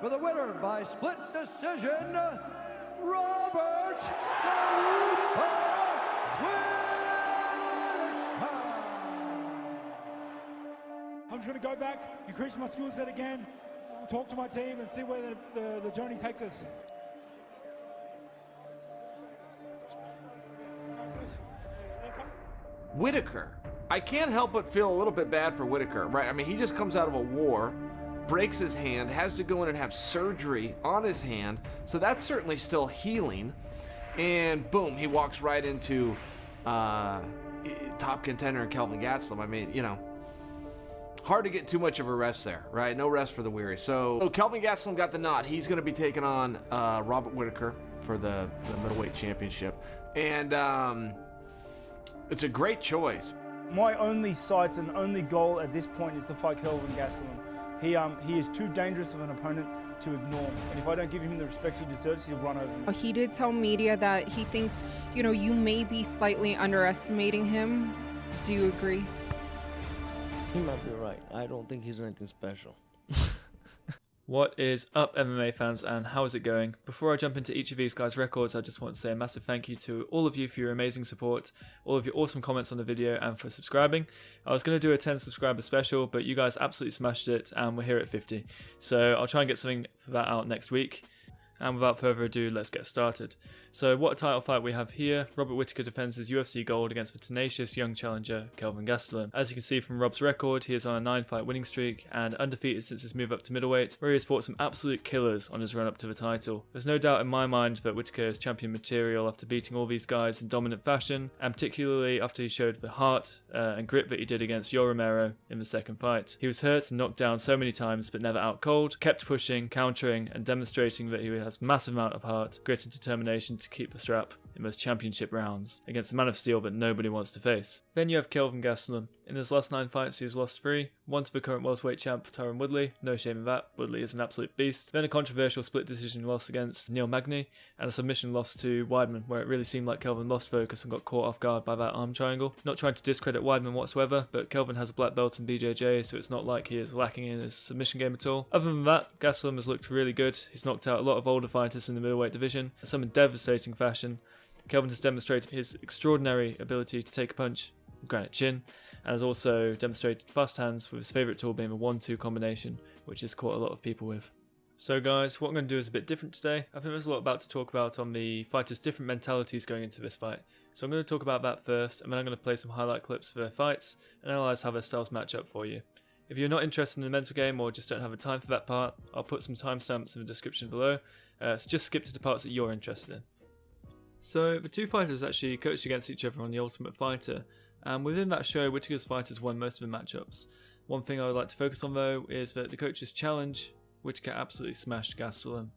for the winner by split decision, Robert The Reaper Whittaker. I'm just going to go back, increase my skill set again, talk to my team and see where the journey takes us. Whittaker. I can't help but feel a little bit bad for Whittaker, right? I mean, he just comes out of a war, breaks his hand, has to go in and have surgery on his hand, so that's certainly still healing, and boom, he walks right into top contender Kelvin Gastelum. I mean, you know, hard to get too much of a rest there, right? No rest for the weary. So Kelvin Gastelum got the nod. He's going to be taking on Robert Whittaker for the middleweight championship, and it's a great choice. My only sights and only goal at this point is to fight Kelvin Gastelum. He is too dangerous of an opponent to ignore, and if I don't give him the respect he deserves, he'll run over me. He did tell media that he thinks, you know, you may be slightly underestimating him. Do you agree? He might be right. I don't think he's anything special. What is up, MMA fans, and how is it going? Before I jump into each of these guys' records, I just want to say a massive thank you to all of you for your amazing support, all of your awesome comments on the video, and for subscribing. I was going to do a 10 subscriber special, but you guys absolutely smashed it, and we're here at 50. So I'll try and get something for that out next week. And without further ado, let's get started. So what a title fight we have here. Robert Whittaker defends his UFC gold against the tenacious young challenger Kelvin Gastelum. As you can see from Rob's record, he is on a 9-fight winning streak and undefeated since his move up to middleweight, where he has fought some absolute killers on his run up to the title. There's no doubt in my mind that Whittaker is champion material after beating all these guys in dominant fashion, and particularly after he showed the heart and grit that he did against Yoel Romero in the second fight. He was hurt and knocked down so many times but never out cold, kept pushing, countering and demonstrating that he has massive amount of heart, grit and determination to keep the strap in those championship rounds against a man of steel that nobody wants to face. Then you have Kelvin Gastelum. In his last 9 fights he has lost 3, one to the current welterweight champ Tyron Woodley, no shame in that, Woodley is an absolute beast. Then a controversial split decision loss against Neil Magny, and a submission loss to Weidman, where it really seemed like Kelvin lost focus and got caught off guard by that arm triangle. Not trying to discredit Weidman whatsoever, but Kelvin has a black belt in BJJ, so it's not like he is lacking in his submission game at all. Other than that, Gastelum has looked really good. He's knocked out a lot of older fighters in the middleweight division, some in devastating fashion. Kelvin has demonstrated his extraordinary ability to take a punch with granite chin, and has also demonstrated fast hands, with his favourite tool being a 1-2 combination, which has caught a lot of people with. So guys, what I'm going to do is a bit different today. I think there's a lot about to talk about on the fighters' different mentalities going into this fight. So I'm going to talk about that first, and then I'm going to play some highlight clips for their fights, and analyse how their styles match up for you. If you're not interested in the mental game or just don't have the time for that part, I'll put some timestamps in the description below, so just skip to the parts that you're interested in. So the two fighters actually coached against each other on The Ultimate Fighter, and within that show Whittaker's fighters won most of the matchups. One thing I would like to focus on though is that the coach's challenge, Whittaker absolutely smashed Gastelum.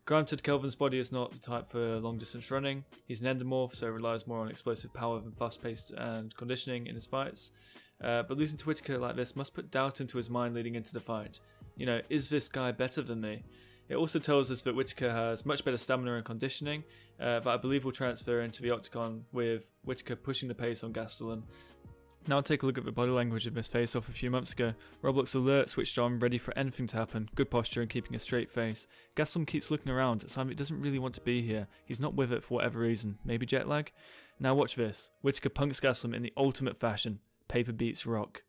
Granted, Kelvin's body is not the type for long distance running, he's an endomorph so relies more on explosive power than fast paced and conditioning in his fights. But losing to Whittaker like this must put doubt into his mind leading into the fight. You know, is this guy better than me? It also tells us that Whittaker has much better stamina and conditioning, but I believe will transfer into the octagon with Whittaker pushing the pace on Gastelum. Now take a look at the body language of this face-off a few months ago. Rob looks alert, switched on, ready for anything to happen, good posture and keeping a straight face. Gastelum keeps looking around, sign that he doesn't really want to be here, he's not with it for whatever reason, maybe jet lag? Now watch this, Whittaker punks Gastelum in the ultimate fashion, paper beats rock.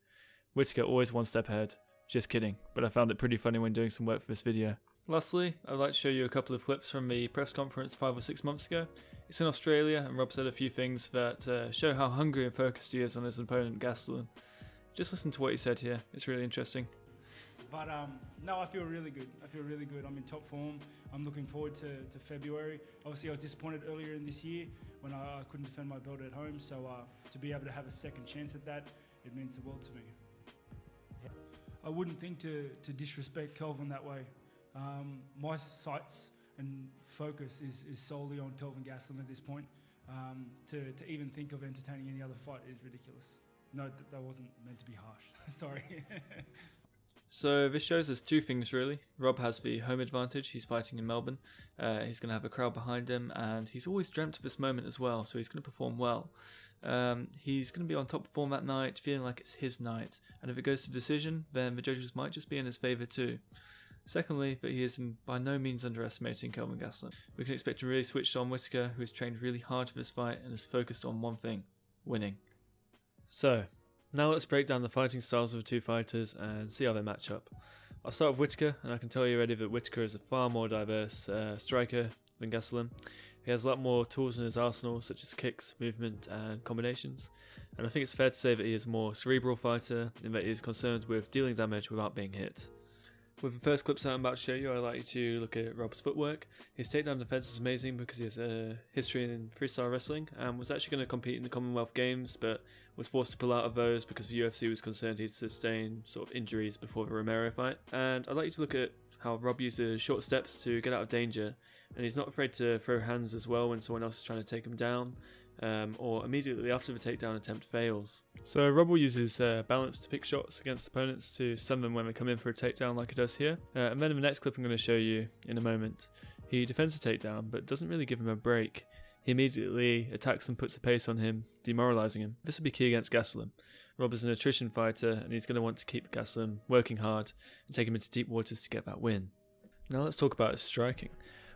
Whittaker always one step ahead, just kidding, but I found it pretty funny when doing some work for this video. Lastly, I'd like to show you a couple of clips from the press conference 5 or 6 months ago. It's in Australia and Rob said a few things that show how hungry and focused he is on his opponent Gastelum. Just listen to what he said here, it's really interesting. But no, I feel really good. I'm in top form. I'm looking forward to February. Obviously I was disappointed earlier in this year when I couldn't defend my belt at home, so to be able to have a second chance at that, it means the world to me. I wouldn't think to disrespect Kelvin that way. My sights and focus is solely on Kelvin Gastelum at this point. To even think of entertaining any other fight is ridiculous. No, that wasn't meant to be harsh. Sorry. So this shows us two things really. Rob has the home advantage, he's fighting in Melbourne, he's going to have a crowd behind him and he's always dreamt of this moment as well, so he's going to perform well. He's going to be on top form that night, feeling like it's his night, and if it goes to decision then the judges might just be in his favour too. Secondly, that he is by no means underestimating Kelvin Gastelum. We can expect a really switched on Whittaker, who has trained really hard for this fight and is focused on one thing: winning. So, now let's break down the fighting styles of the two fighters and see how they match up. I'll start with Whittaker, and I can tell you already that Whittaker is a far more diverse striker than Gastelum. He has a lot more tools in his arsenal, such as kicks, movement, and combinations. And I think it's fair to say that he is a more cerebral fighter, in that he is concerned with dealing damage without being hit. With the first clips that I'm about to show you, I'd like you to look at Rob's footwork. His takedown defense is amazing because he has a history in freestyle wrestling and was actually going to compete in the Commonwealth Games, but was forced to pull out of those because the UFC was concerned he'd sustain sort of injuries before the Romero fight. And I'd like you to look at how Rob uses short steps to get out of danger, and he's not afraid to throw hands as well when someone else is trying to take him down, or immediately after the takedown attempt fails. So Rob will use his balance to pick shots against opponents to stun them when they come in for a takedown like he does here. And then in the next clip I'm going to show you in a moment, he defends the takedown but doesn't really give him a break. He immediately attacks and puts a pace on him, demoralising him. This will be key against Gastelum. Rob is an attrition fighter and he's going to want to keep Gastelum working hard and take him into deep waters to get that win. Now let's talk about his striking.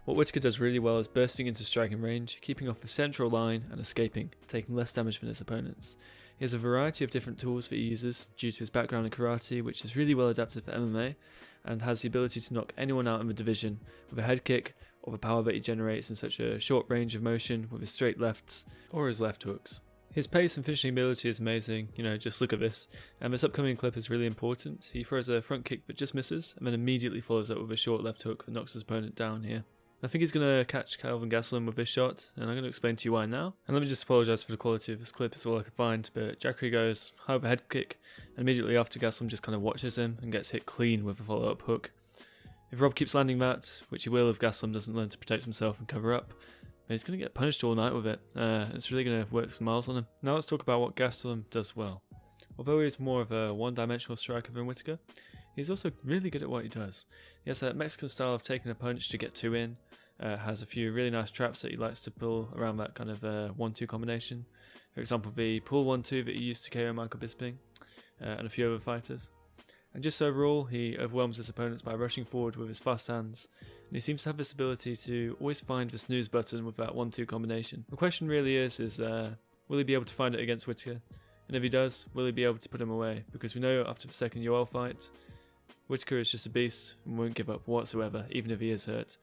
What Whittaker does really well is bursting into striking range, keeping off the central line and escaping, taking less damage than his opponents. He has a variety of different tools that he uses due to his background in karate, which is really well adapted for MMA, and has the ability to knock anyone out in the division with a head kick or the power that he generates in such a short range of motion with his straight lefts or his left hooks. His pace and finishing ability is amazing, just look at this. And this upcoming clip is really important. He throws a front kick that just misses and then immediately follows up with a short left hook that knocks his opponent down here. I think he's going to catch Kelvin Gastelum with this shot, and I'm going to explain to you why now. And let me just apologise for the quality of this clip, it's all I could find, but Jackery goes high with a head kick, and immediately after Gastelum just kind of watches him and gets hit clean with a follow-up hook. If Rob keeps landing that, which he will if Gastelum doesn't learn to protect himself and cover up, he's going to get punished all night with it. It's really going to work some miles on him. Now let's talk about what Gastelum does well. Although he's more of a one-dimensional striker than Whittaker, he's also really good at what he does. He has a Mexican style of taking a punch to get two in, has a few really nice traps that he likes to pull around that kind of 1-2 combination. For example, the pull 1-2 that he used to KO Michael Bisping and a few other fighters. And just overall, he overwhelms his opponents by rushing forward with his fast hands, and he seems to have this ability to always find the snooze button with that 1-2 combination. The question really is will he be able to find it against Whittaker? And if he does, will he be able to put him away? Because we know after the second Yoel fight, Whittaker is just a beast and won't give up whatsoever, even if he is hurt.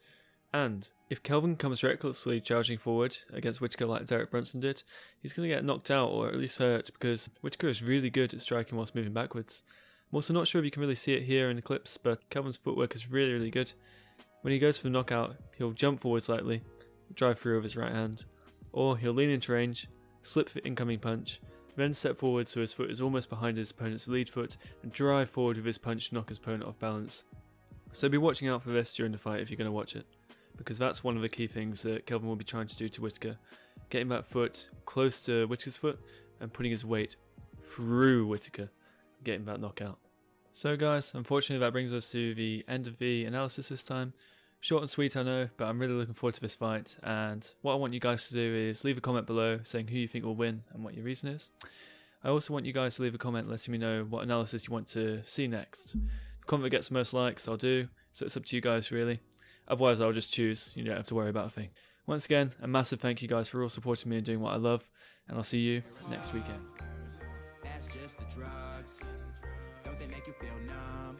And if Kelvin comes recklessly charging forward against Whittaker like Derek Brunson did, he's going to get knocked out or at least hurt, because Whittaker is really good at striking whilst moving backwards. I'm also not sure if you can really see it here in the clips, but Kelvin's footwork is really, really good. When he goes for the knockout, he'll jump forward slightly, drive through with his right hand, or he'll lean into range, slip the incoming punch, then step forward so his foot is almost behind his opponent's lead foot, and drive forward with his punch to knock his opponent off balance. So be watching out for this during the fight if you're going to watch it, because that's one of the key things that Kelvin will be trying to do to Whittaker, getting that foot close to Whittaker's foot and putting his weight through Whittaker, getting that knockout. So guys, unfortunately that brings us to the end of the analysis this time. Short and sweet I know, but I'm really looking forward to this fight, and what I want you guys to do is leave a comment below saying who you think will win and what your reason is. I also want you guys to leave a comment letting me know what analysis you want to see next. The comment that gets the most likes I'll do, so it's up to you guys really. Otherwise I'll just choose, you don't have to worry about a thing. Once again, a massive thank you guys for all supporting me and doing what I love, and I'll see you next weekend. That's just the drugs. Don't they make you feel numb?